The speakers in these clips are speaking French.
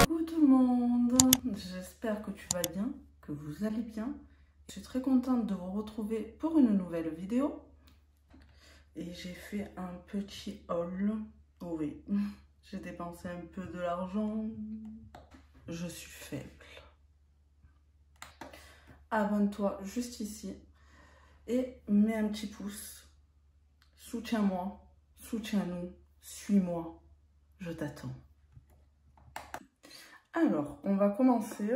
Coucou tout le monde, j'espère que tu vas bien, que vous allez bien. Je suis très contente de vous retrouver pour une nouvelle vidéo. Et j'ai fait un petit haul. Oui, j'ai dépensé un peu de l'argent. Je suis faible. Abonne-toi juste ici et mets un petit pouce. Soutiens-moi, soutiens-nous, suis-moi, je t'attends. Alors, on va commencer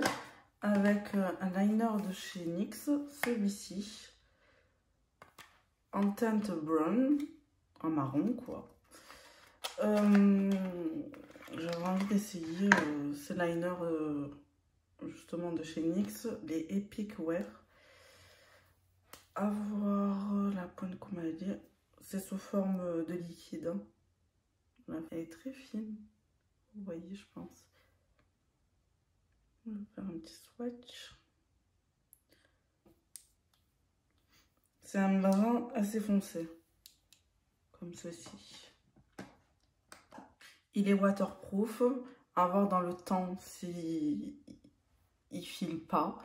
avec un liner de chez NYX, celui-ci, en teinte brown, en marron quoi. J'avais envie d'essayer ce liner justement de chez NYX, les Epic Wear. À voir la pointe qu'on m'a dit, c'est sous forme de liquide. Hein. Elle est très fine, vous voyez je pense. On va faire un petit swatch. C'est un brun assez foncé, comme ceci. Il est waterproof, à voir dans le temps s'il ne file pas,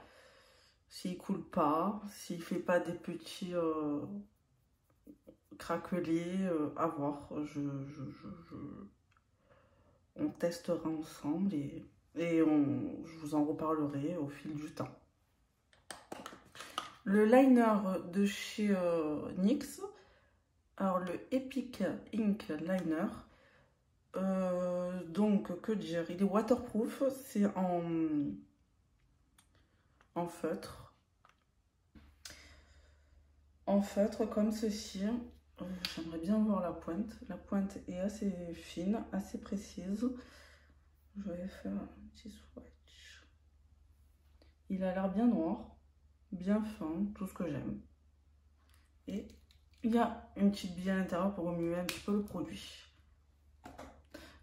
s'il coule pas, s'il fait pas des petits craquelés, à voir. On testera ensemble et je vous en reparlerai au fil du temps. Le liner de chez NYX, alors le Epic Ink Liner. Donc, que dire, il est waterproof, c'est en feutre. En feutre, comme ceci. J'aimerais bien voir la pointe. La pointe est assez fine, assez précise. Je vais faire un petit swatch. Il a l'air bien noir, bien fin, tout ce que j'aime. Et il y a une petite bille à l'intérieur pour remuer un petit peu le produit.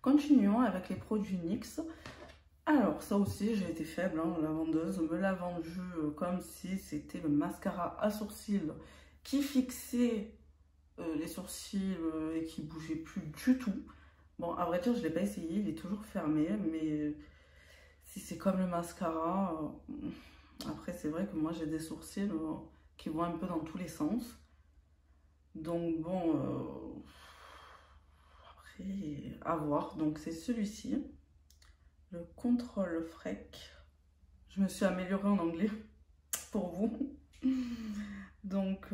Continuons avec les produits NYX. Alors ça aussi j'ai été faible, hein. La vendeuse me l'a vendu comme si c'était le mascara à sourcils qui fixait les sourcils et qui bougeait plus du tout. Bon, à vrai dire je ne l'ai pas essayé, il est toujours fermé, mais si c'est comme le mascara, après c'est vrai que moi j'ai des sourcils qui vont un peu dans tous les sens. Donc bon, après à voir. Donc c'est celui-ci. Le Control Freck. Je me suis améliorée en anglais pour vous. Donc,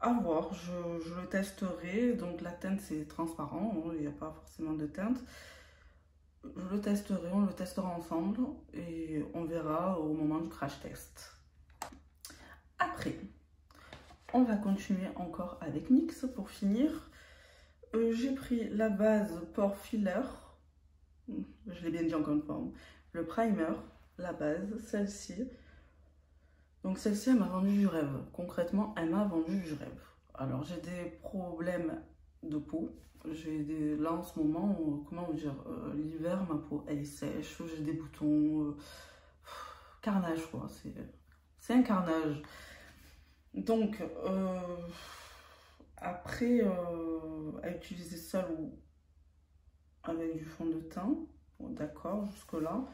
à voir, je le testerai. Donc, la teinte, c'est transparent, hein, il n'y a pas forcément de teinte. Je le testerai, on le testera ensemble et on verra au moment du crash test. Après, on va continuer encore avec NYX pour finir. J'ai pris la base Pore Filler. Je l'ai bien dit encore une fois. Le primer, la base, celle-ci. Donc celle-ci, elle m'a vendu du rêve. Concrètement, elle m'a vendu du rêve. Alors, j'ai des problèmes de peau. Là, en ce moment, comment vous dire, l'hiver, ma peau, elle est sèche. J'ai des boutons. Carnage, quoi. C'est un carnage. Donc, après, à utiliser seul ou avec du fond de teint, bon, d'accord, jusque-là.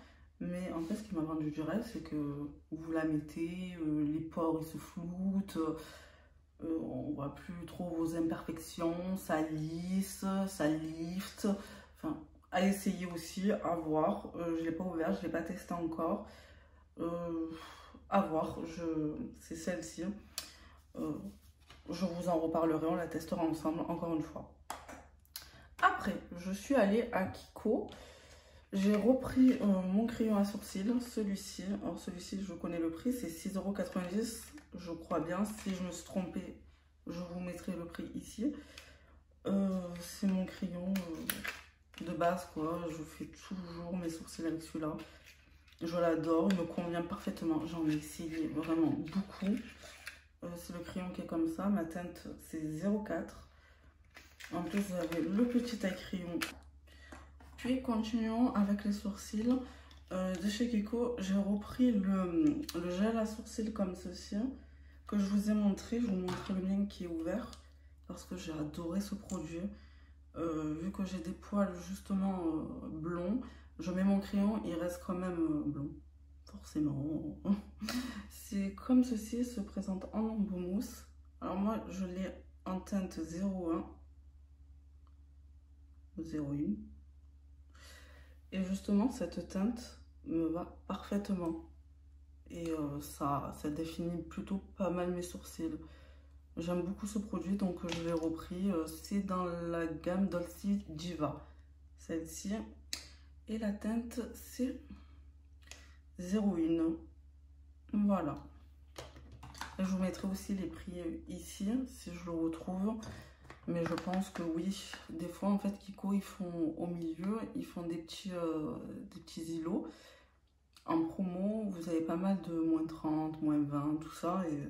Mais en fait, ce qui m'a vendu du rêve, c'est que vous la mettez, les pores ils se floutent, on voit plus trop vos imperfections, ça lisse, ça lift. Enfin, à essayer aussi, à voir. Je ne l'ai pas ouvert, je ne l'ai pas testé encore. À voir, c'est celle-ci. Je vous en reparlerai, on la testera ensemble encore une fois. Après, je suis allée à Kiko. J'ai repris mon crayon à sourcils, celui-ci. Alors celui-ci, je connais le prix, c'est 6,90 €, je crois bien. Si je me suis trompée, je vous mettrai le prix ici. C'est mon crayon de base, quoi. Je fais toujours mes sourcils avec celui-là. Je l'adore, il me convient parfaitement. J'en ai essayé vraiment beaucoup. C'est le crayon qui est comme ça. Ma teinte, c'est 04. En plus, vous avez le petit taille crayon. Puis continuons avec les sourcils. De chez Kiko, j'ai repris le gel à sourcils comme ceci, que je vous ai montré. Je vous montre le mien qui est ouvert, parce que j'ai adoré ce produit. Vu vu que j'ai des poils justement blonds, je mets mon crayon, il reste quand même blond. Forcément. C'est comme ceci, se présente en ombre mousse. Alors moi, je l'ai en teinte 01. 01. Et justement, cette teinte me va parfaitement. Et ça définit plutôt pas mal mes sourcils. J'aime beaucoup ce produit, donc je l'ai repris. C'est dans la gamme Dolce Diva. Celle-ci. Et la teinte, c'est 01. Voilà. Et je vous mettrai aussi les prix ici, si je le retrouve. Mais je pense que oui. Des fois, en fait, Kiko, ils font au milieu, ils font des petits îlots. En promo, vous avez pas mal de moins 30, moins 20, tout ça. Et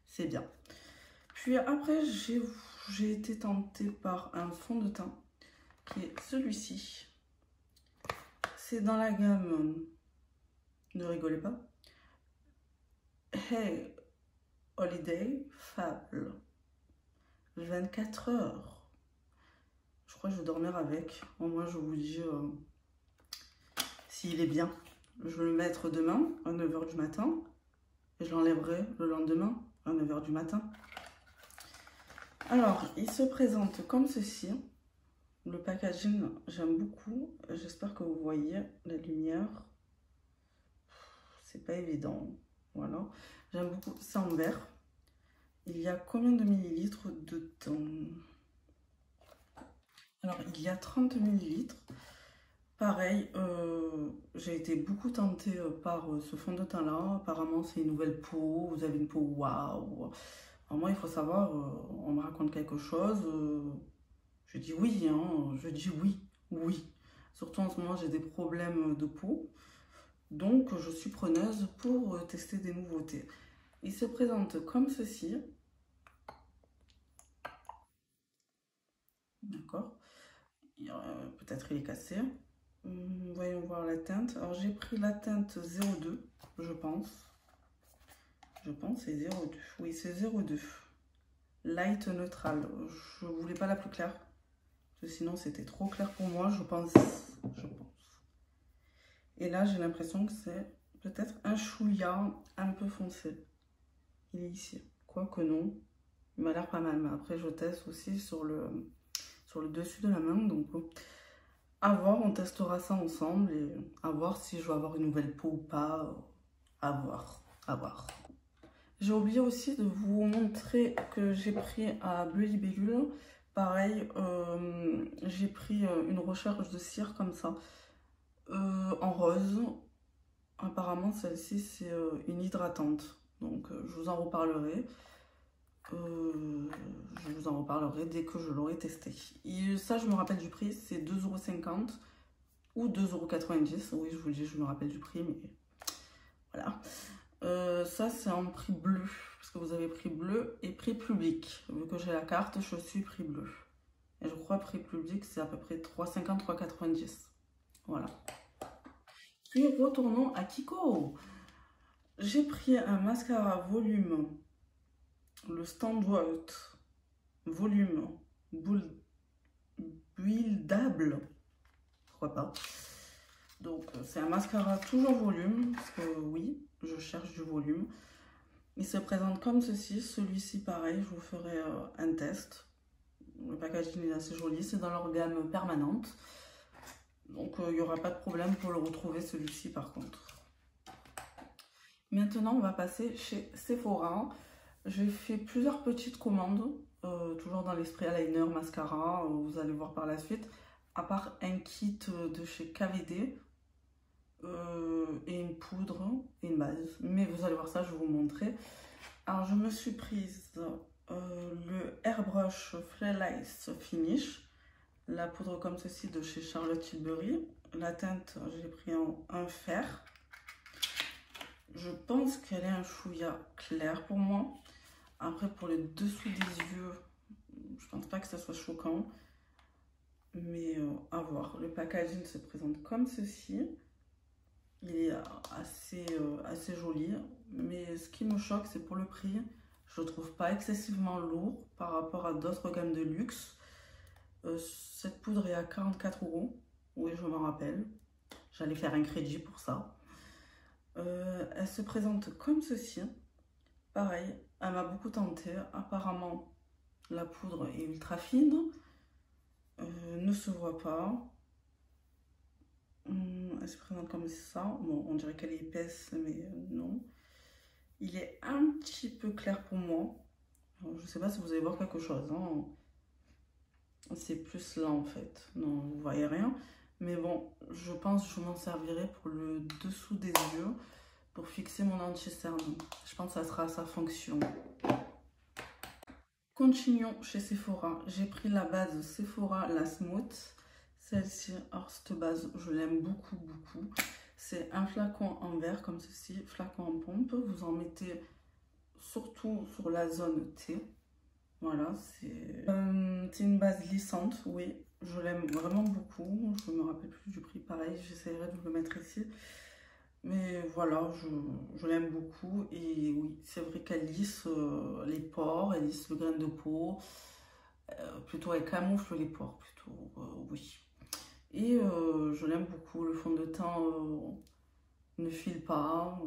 c'est bien. Puis après, j'ai été tentée par un fond de teint qui est celui-ci. C'est dans la gamme, ne rigolez pas, Hey Holiday Fable 24 heures. Je crois que je vais dormir avec. Au moins, je vous dis s'il est bien. Je vais le mettre demain à 9 h du matin et je l'enlèverai le lendemain à 9 h du matin. Alors, il se présente comme ceci. Le packaging, j'aime beaucoup. J'espère que vous voyez la lumière. C'est pas évident. Voilà. J'aime beaucoup. C'est en vert. Il y a combien de millilitres dedans? Alors, il y a 30 millilitres. Pareil, j'ai été beaucoup tentée par ce fond de teint là. Apparemment, c'est une nouvelle peau. Vous avez une peau waouh. Alors moi, il faut savoir, on me raconte quelque chose. Je dis oui, hein, je dis oui, oui. Surtout en ce moment, j'ai des problèmes de peau. Donc, je suis preneuse pour tester des nouveautés. Il se présente comme ceci. D'accord. Peut-être il est cassé. Voyons voir la teinte. Alors, j'ai pris la teinte 02, je pense. Je pense c'est 02. Oui, c'est 02. Light neutral. Je voulais pas la plus claire. Parce que sinon, c'était trop clair pour moi, je pense. Et là, j'ai l'impression que c'est peut-être un chouïa un peu foncé. Il est ici. Quoique non. Il m'a l'air pas mal. Mais après, je teste aussi sur le dessus de la main. Donc, à voir. On testera ça ensemble. Et à voir si je vais avoir une nouvelle peau ou pas. À voir. À voir. J'ai oublié aussi de vous montrer que j'ai pris à Bleu Libellule. Pareil, j'ai pris une recharge de cire comme ça. En rose. Apparemment, celle-ci, c'est une hydratante. Donc, je vous en reparlerai. Dès que je l'aurai testé. Et ça, je me rappelle du prix, c'est 2,50 € ou 2,90 €. Oui, je vous dis, je me rappelle du prix, mais voilà. Ça, c'est en prix bleu, parce que vous avez prix bleu et prix public. Vu que j'ai la carte, je suis prix bleu. Et je crois prix public, c'est à peu près 3,50 €, 3,90 €. Voilà. Puis retournons à Kiko. J'ai pris un mascara volume, le Standout volume buildable, pourquoi pas. Donc c'est un mascara toujours volume, parce que oui, je cherche du volume. Il se présente comme ceci. Celui-ci pareil, je vous ferai un test. Le packaging est assez joli, c'est dans leur gamme permanente. Donc il n'y aura pas de problème pour le retrouver, celui-ci par contre. Maintenant, on va passer chez Sephora. J'ai fait plusieurs petites commandes, toujours dans l'esprit eyeliner, mascara, vous allez voir par la suite. À part un kit de chez KVD et une poudre et une base. Mais vous allez voir ça, je vais vous montrer. Alors, je me suis prise le Airbrush Flawless Finish. La poudre comme ceci de chez Charlotte Tilbury. La teinte, j'ai pris un fer. Je pense qu'elle est un chouïa clair pour moi. Après, pour le dessous des yeux, je pense pas que ça soit choquant. Mais à voir. Le packaging se présente comme ceci. Il est assez joli. Mais ce qui me choque, c'est pour le prix. Je le trouve pas excessivement lourd par rapport à d'autres gammes de luxe. Cette poudre est à 44 €. Oui, je m'en rappelle. J'allais faire un crédit pour ça. Elle se présente comme ceci. Pareil, elle m'a beaucoup tenté. Apparemment, la poudre est ultra fine. Ne se voit pas. Elle se présente comme ça. Bon, on dirait qu'elle est épaisse, mais non. Il est un petit peu clair pour moi. Alors, je ne sais pas si vous allez voir quelque chose. Hein. C'est plus là en fait. Non, vous voyez rien. Mais bon, je pense que je m'en servirai pour le dessous des yeux pour fixer mon anti-cerne. Je pense que ça sera sa fonction. Continuons chez Sephora. J'ai pris la base Sephora, la Smooth. Celle-ci, alors cette base, je l'aime beaucoup, beaucoup. C'est un flacon en verre comme ceci, flacon en pompe. Vous en mettez surtout sur la zone T. Voilà, c'est une base lissante, oui. Je l'aime vraiment beaucoup. Je ne me rappelle plus du prix, pareil. J'essaierai de vous le mettre ici. Mais voilà, je l'aime beaucoup. Et oui, c'est vrai qu'elle lisse les pores, elle lisse le grain de peau. Plutôt, elle camoufle les pores, plutôt, oui. Et je l'aime beaucoup. Le fond de teint ne file pas.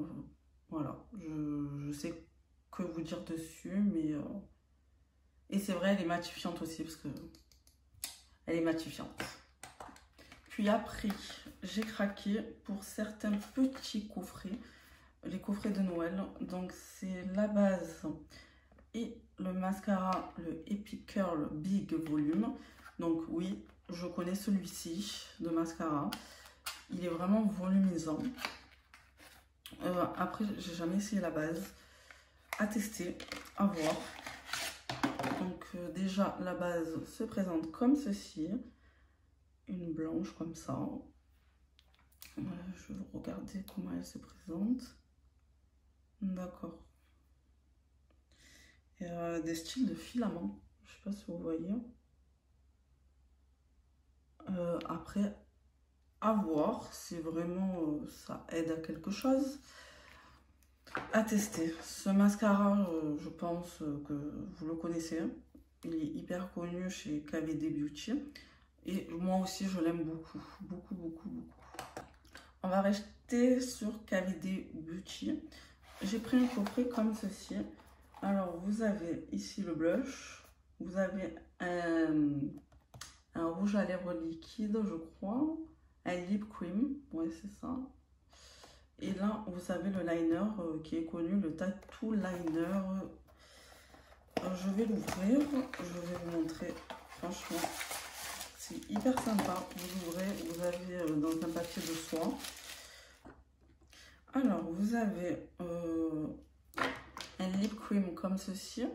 Voilà, je sais que vous dire dessus, mais... Et c'est vrai, elle est matifiante aussi, parce que elle est matifiante. Puis après, j'ai craqué pour certains petits coffrets, les coffrets de Noël. Donc c'est la base et le mascara, le Epic Curl Big Volume. Donc oui, je connais celui-ci de mascara. Il est vraiment volumisant. Après, j'ai jamais essayé la base. À tester, à voir. Donc déjà, la base se présente comme ceci. Une blanche comme ça. Voilà, je vais regarder comment elle se présente. D'accord. Il y a des styles de filaments. Je sais pas si vous voyez. Après, à voir si vraiment ça aide à quelque chose. À tester. Ce mascara, je pense que vous le connaissez. Il est hyper connu chez KVD Beauty. Et moi aussi, je l'aime beaucoup. Beaucoup, beaucoup, beaucoup. On va rester sur KVD Beauty. J'ai pris un coffret comme ceci. Alors, vous avez ici le blush. Vous avez un rouge à lèvres liquide, je crois. Un lip cream. Ouais, c'est ça. Et là, vous avez le liner qui est connu, le Tattoo Liner. Je vais l'ouvrir. Je vais vous montrer. Franchement, c'est hyper sympa. Vous l'ouvrez, vous avez dans un papier de soie. Alors, vous avez un lip cream comme ceci,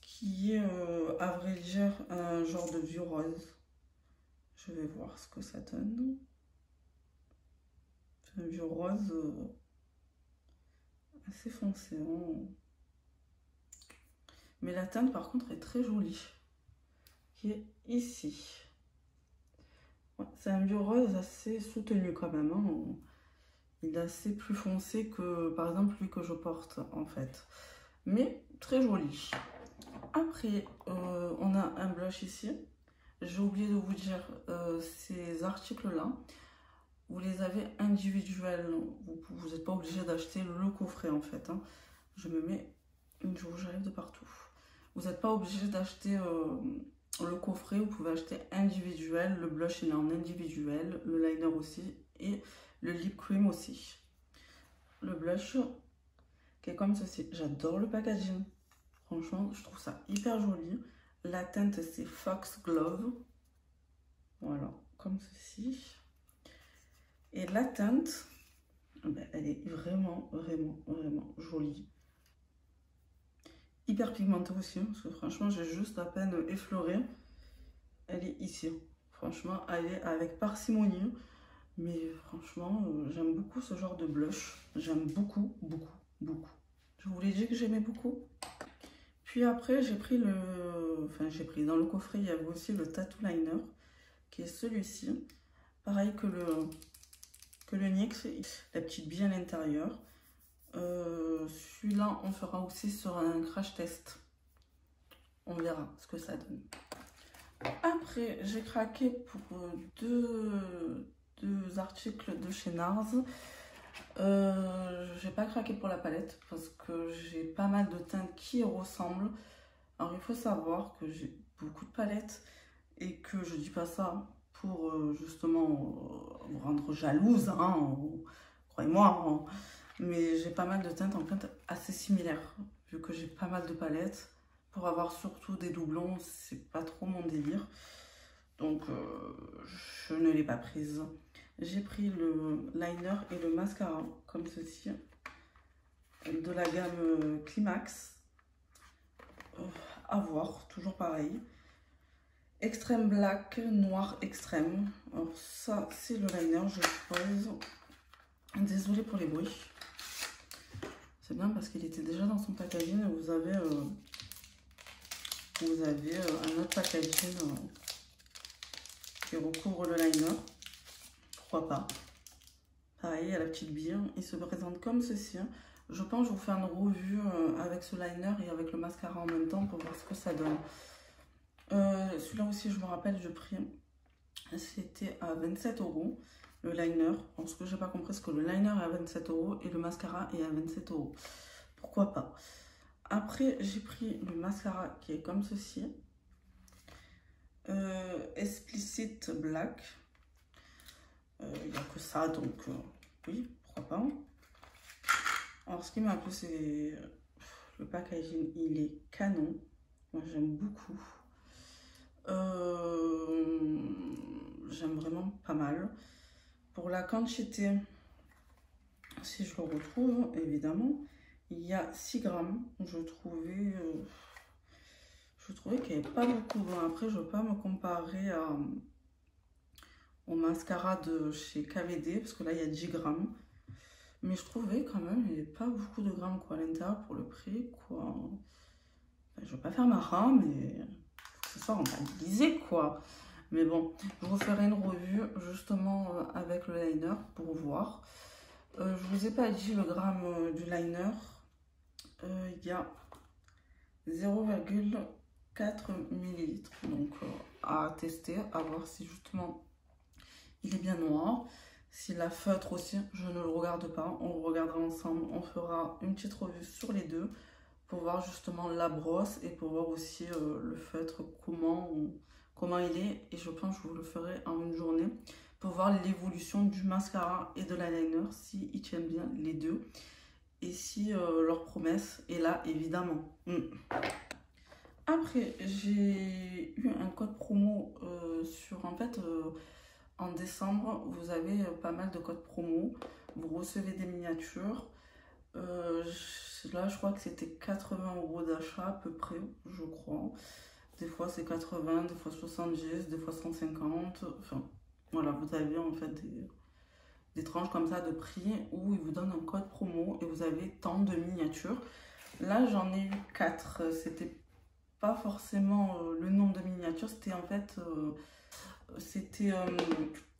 qui est, à vrai dire, un genre de vieux rose. Je vais voir ce que ça donne. C'est un vieux rose assez foncé. Hein. Mais la teinte, par contre, est très jolie. Qui est ici. Ouais, c'est un vieux rose assez soutenu quand même. Hein. Il est assez plus foncé que, par exemple, lui que je porte, en fait. Mais très joli. Après, on a un blush ici. J'ai oublié de vous dire, ces articles-là, vous les avez individuels. Vous n'êtes pas obligé d'acheter le coffret, en fait. Hein. Je me mets une rouge à lèvres de partout. Vous n'êtes pas obligé d'acheter le coffret. Vous pouvez acheter individuel. Le blush, il est en individuel. Le liner aussi. Et le lip cream aussi. Le blush qui est comme ceci. J'adore le packaging. Franchement, je trouve ça hyper joli. La teinte, c'est Fox Glove. Voilà, comme ceci. Et la teinte, ben, elle est vraiment, vraiment, vraiment jolie. Hyper pigmentée aussi, parce que franchement, j'ai juste à peine effleuré. Elle est ici. Franchement, elle est avec parcimonie. Mais franchement, j'aime beaucoup ce genre de blush. J'aime beaucoup, beaucoup, beaucoup. Je vous l'ai dit que j'aimais beaucoup. Puis après, j'ai pris le... Enfin, j'ai pris dans le coffret, il y avait aussi le Tattoo Liner, qui est celui-ci. Pareil que le NYX, la petite bille à l'intérieur. Celui-là, on fera aussi sur un crash test. On verra ce que ça donne. Après, j'ai craqué pour deux articles de chez NARS. J'ai pas craqué pour la palette parce que j'ai pas mal de teintes qui y ressemblent. Alors il faut savoir que j'ai beaucoup de palettes et que je dis pas ça pour justement vous rendre jalouse, hein, croyez-moi, hein. Mais j'ai pas mal de teintes en fait assez similaires vu que j'ai pas mal de palettes. Pour avoir surtout des doublons, c'est pas trop mon délire. Donc je ne l'ai pas prise. J'ai pris le liner et le mascara comme ceci de la gamme Climax. À voir, toujours pareil. Extrême black, noir extrême. Alors ça c'est le liner, je suppose. Désolée pour les bruits. C'est bien parce qu'il était déjà dans son packaging et vous avez un autre packaging qui recouvre le liner. Pourquoi pas. Pareil, à la petite bille, il se présente comme ceci. Je pense que je vous fais une revue avec ce liner et avec le mascara en même temps pour voir ce que ça donne. Celui-là aussi, je me rappelle, je pris, c'était à 27 € le liner. Bon, ce que j'ai pas compris, c'est que le liner est à 27 € et le mascara est à 27 €. Pourquoi pas. Après, j'ai pris le mascara qui est comme ceci. Explicit Black. Il n'y a que ça, donc oui, pourquoi pas. Alors, ce qui m'a plu, c'est le packaging, il est canon. Moi, j'aime beaucoup. J'aime vraiment pas mal. Pour la quantité, si je le retrouve, évidemment, il y a 6 grammes. Je trouvais qu'il n'y avait pas beaucoup. Bon, après, je ne veux pas me comparer au mascara de chez KVD, parce que là, il y a 10 grammes. Mais je trouvais quand même, il n'y avait pas beaucoup de grammes quoi, à l'intérieur pour le prix. Quoi. Enfin, je ne veux pas faire ma rat, mais ce soit rentabilisé, quoi. Mais bon, je vous ferai une revue justement avec le liner pour voir. Je vous ai pas dit le gramme du liner. Il y a 0,4 ml. Donc à tester, à voir si justement il est bien noir. Si la feutre aussi, je ne le regarde pas. On le regardera ensemble. On fera une petite revue sur les deux pour voir justement la brosse et pour voir aussi le feutre, comment il est. Et je pense que je vous le ferai en une journée pour voir l'évolution du mascara et de l'eyeliner, si ils tiennent bien les deux et si leur promesse est là, évidemment. Après, j'ai eu un code promo sur, en fait, en décembre, vous avez pas mal de codes promo. Vous recevez des miniatures. Là, je crois que c'était 80 € d'achat à peu près, je crois. Des fois, c'est 80, des fois 70, des fois 150. Enfin, voilà, vous avez en fait des tranches comme ça de prix où ils vous donnent un code promo et vous avez tant de miniatures. Là, j'en ai eu 4. C'était pas forcément le nombre de miniatures, c'était en fait c'était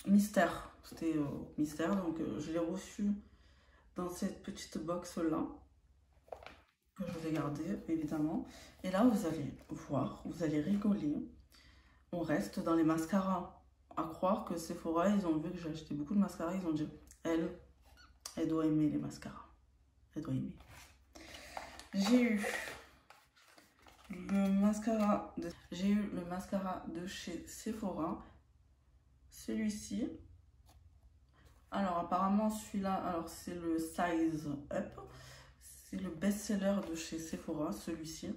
mystère. C'était mystère, donc je l'ai reçu dans cette petite box là que je vais garder évidemment. Et là, vous allez voir, vous allez rigoler. On reste dans les mascaras. À croire que Sephora, ils ont vu que j'ai acheté beaucoup de mascaras, ils ont dit elle doit aimer les mascaras. Elle doit aimer. J'ai eu le mascara de chez Sephora, celui-ci. Alors apparemment celui-là, alors c'est le Size Up, c'est le best-seller de chez Sephora, celui-ci.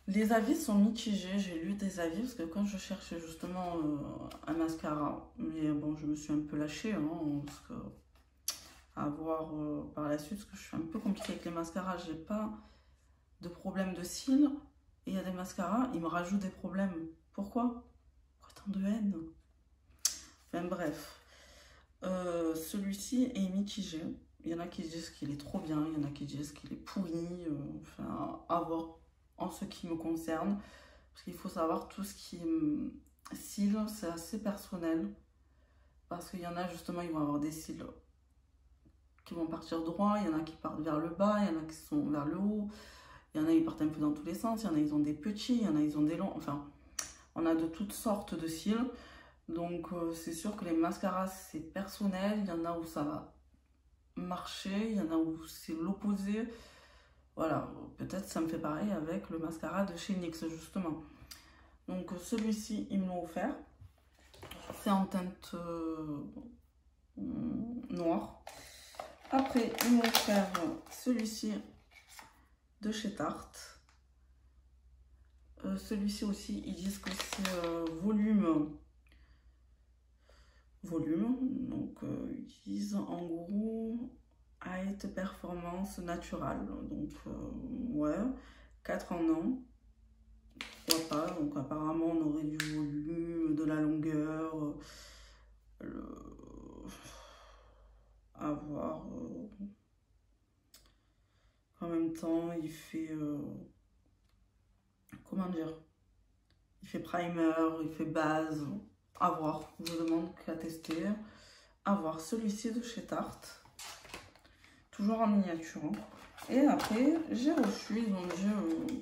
Les avis sont mitigés, j'ai lu des avis parce que quand je cherchais justement un mascara, mais bon, je me suis un peu lâchée, hein, parce que à voir par la suite, parce que je suis un peu compliquée avec les mascaras, j'ai pas de problème de cils, et il y a des mascaras, ils me rajoutent des problèmes. Pourquoi tant de haine? Enfin bref, celui-ci est mitigé. Il y en a qui disent qu'il est trop bien, il y en a qui disent qu'il est pourri, enfin à voir en ce qui me concerne, parce qu'il faut savoir tout ce qui cils, c'est assez personnel, parce qu'il y en a justement, ils vont avoir des cils qui vont partir droit, il y en a qui partent vers le bas, il y en a qui sont vers le haut, il y en a ils partent un peu dans tous les sens, il y en a ils ont des petits, il y en a ils ont des longs, enfin On a de toutes sortes de cils. Donc c'est sûr que les mascaras c'est personnel. Il y en a où ça va marcher, il y en a où c'est l'opposé. Voilà, peut-être ça me fait pareil avec le mascara de chez NYX justement. Donc celui-ci ils me l'ont offert. C'est en teinte noire. Après ils m'ont offert celui-ci de chez Tarte. Celui-ci aussi ils disent que c'est volume. Donc ils disent en gros height performance naturelle. Donc ouais, 4 en 1. Pourquoi pas. Donc apparemment on aurait du volume, de la longueur, à voir. En même temps il fait comment dire, il fait primer, il fait base, à voir. Je demande qu'à tester. À voir celui-ci de chez Tarte, toujours en miniature. Et après j'ai reçu, ils ont dit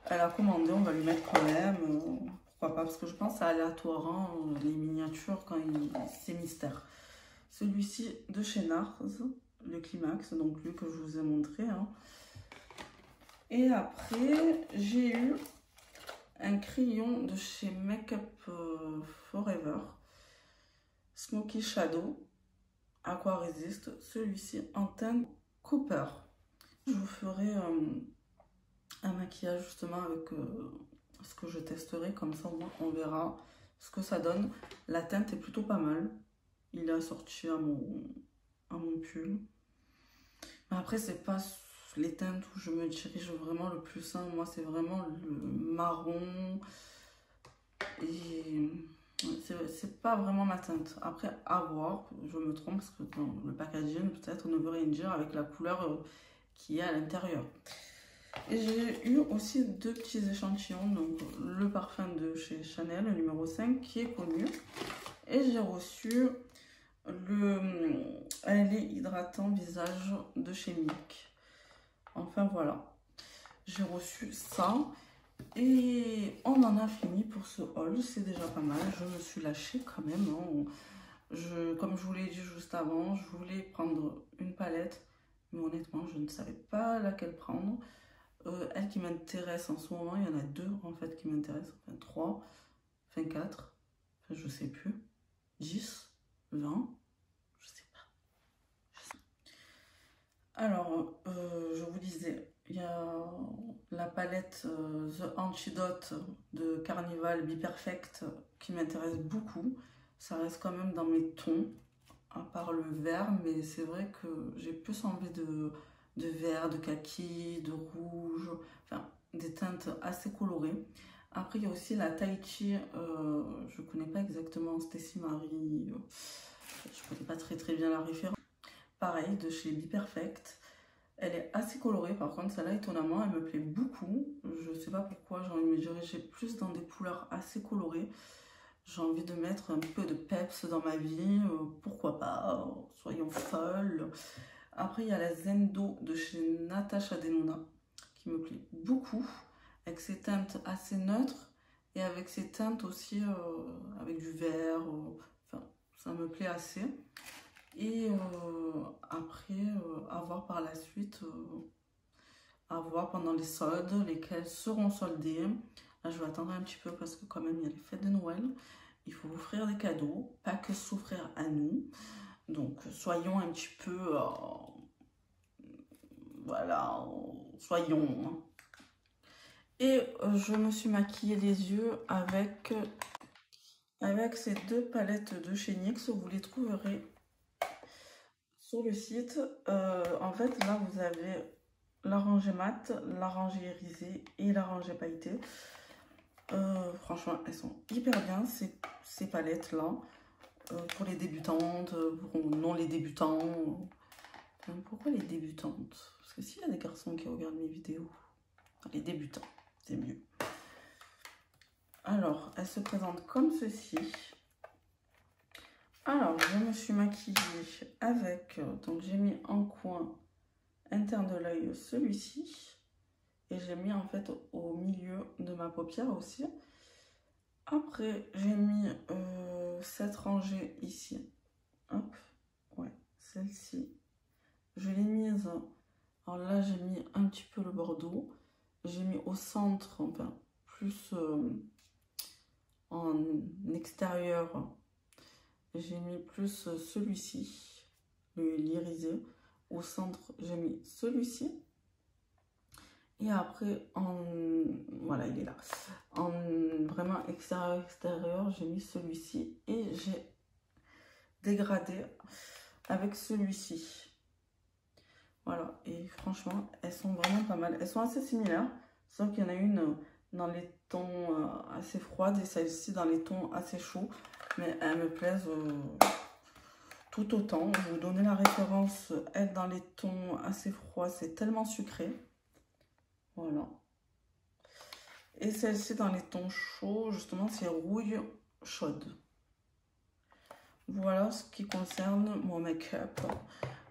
elle a commandé, on va lui mettre quand même, pourquoi pas, parce que je pense que c'est aléatoire, hein, les miniatures quand c'est mystère. Celui-ci de chez NARS, le Climax, donc lui que je vous ai montré, hein. Et après j'ai eu un crayon de chez Makeup Forever, Smoky Shadow, Aqua Resist, celui-ci en teinte Cooper. Je vous ferai un maquillage justement avec ce que je testerai, comme ça on verra ce que ça donne. La teinte est plutôt pas mal, il est assorti à mon pull. Mais après c'est pas les teintes où je me dirige vraiment le plus, hein. Moi c'est vraiment le marron et c'est pas vraiment ma teinte. Après à voir, je me trompe parce que dans le packaging peut-être ne veut rien dire avec la couleur qui est à l'intérieur. Et j'ai eu aussi 2 petits échantillons, donc le parfum de chez Chanel, le numéro 5, qui est connu. Et j'ai reçu le lait hydratant visage de chez Milk. Enfin voilà, j'ai reçu ça. Et on en a fini pour ce haul, c'est déjà pas mal. Je me suis lâchée quand même, hein. Comme je vous l'ai dit juste avant, je voulais prendre une palette, mais honnêtement, je ne savais pas laquelle prendre. Elle qui m'intéresse en ce moment, il y en a 2 en fait qui m'intéressent, enfin 3, enfin 4, enfin je sais plus, 10, 20, je sais pas. Alors, je vous disais, il y a la palette The Antidote de Carnival Be Perfect qui m'intéresse beaucoup. Ça reste quand même dans mes tons, à part le vert, mais c'est vrai que j'ai plus envie de vert, de kaki, de rouge, enfin des teintes assez colorées. Après il y a aussi la Tahiti, je connais pas exactement, Stacy Marie, je connais pas très bien la référence. Pareil, de chez Be Perfect. Elle est assez colorée, par contre celle-là étonnamment elle me plaît beaucoup. Je sais pas pourquoi, j'ai envie de me diriger plus dans des couleurs assez colorées. J'ai envie de mettre un peu de peps dans ma vie, pourquoi pas, soyons folles. Après, il y a la Zendo de chez Natasha Denona qui me plaît beaucoup, avec ses teintes assez neutres et avec ses teintes aussi avec du vert. Enfin, ça me plaît assez. Et après, à voir par la suite, à voir pendant les soldes, lesquels seront soldés. Là, je vais attendre un petit peu parce que quand même, il y a les fêtes de Noël. Il faut offrir des cadeaux, pas que s'offrir à nous. Donc, soyons un petit peu... voilà, soyons. Et je me suis maquillée les yeux avec ces 2 palettes de chez NYX. Vous les trouverez sur le site. En fait, là, vous avez la rangée mat, la rangée irisée et la rangée pailletée. Franchement, elles sont hyper bien, ces palettes-là. Pour les débutantes, pour non les débutants. Pourquoi les débutantes? Parce que s'il y a des garçons qui regardent mes vidéos, les débutants, c'est mieux. Alors, elle se présente comme ceci. Alors, je me suis maquillée avec, donc j'ai mis en coin interne de l'œil celui-ci. Et j'ai mis en fait au milieu de ma paupière aussi Après, j'ai mis cette rangée ici. Hop, ouais, celle-ci. Je l'ai mise. Alors là, j'ai mis un petit peu le bordeaux. J'ai mis au centre, enfin, plus en extérieur. J'ai mis plus celui-ci, l'irisé. Au centre, j'ai mis celui-ci. Et après, voilà, il est là. En vraiment extérieur, j'ai mis celui-ci. Et j'ai dégradé avec celui-ci. Voilà, et franchement, elles sont vraiment pas mal. Elles sont assez similaires, sauf qu'il y en a une dans les tons assez froides et celle-ci dans les tons assez chauds. Mais elles me plaisent tout autant. Je vais vous donner la référence. Elle dans les tons assez froids, c'est tellement sucré. Voilà. Et celle-ci dans les tons chauds, justement, c'est rouille chaude. Voilà ce qui concerne mon make-up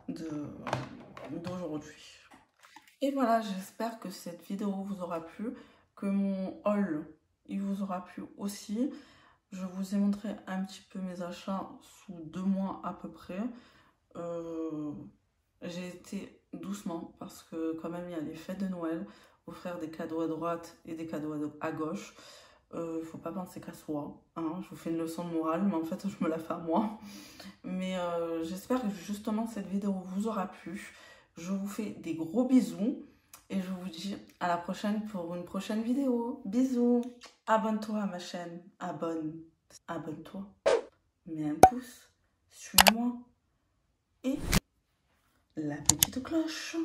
d'aujourd'hui. Et voilà, j'espère que cette vidéo vous aura plu, que mon haul il vous aura plu aussi. Je vous ai montré un petit peu mes achats sous 2 mois à peu près. J'ai été doucement parce que quand même il y a les fêtes de Noël, offrir des cadeaux à droite et des cadeaux à gauche. Il faut pas penser qu'à soi, hein. Je vous fais une leçon de morale, mais en fait je me la fais à moi. Mais j'espère que justement cette vidéo vous aura plu. Je vous fais des gros bisous et je vous dis à la prochaine pour une prochaine vidéo. Bisous. Abonne-toi à ma chaîne. Abonne-toi. Mets un pouce. Suis-moi. Et la petite cloche.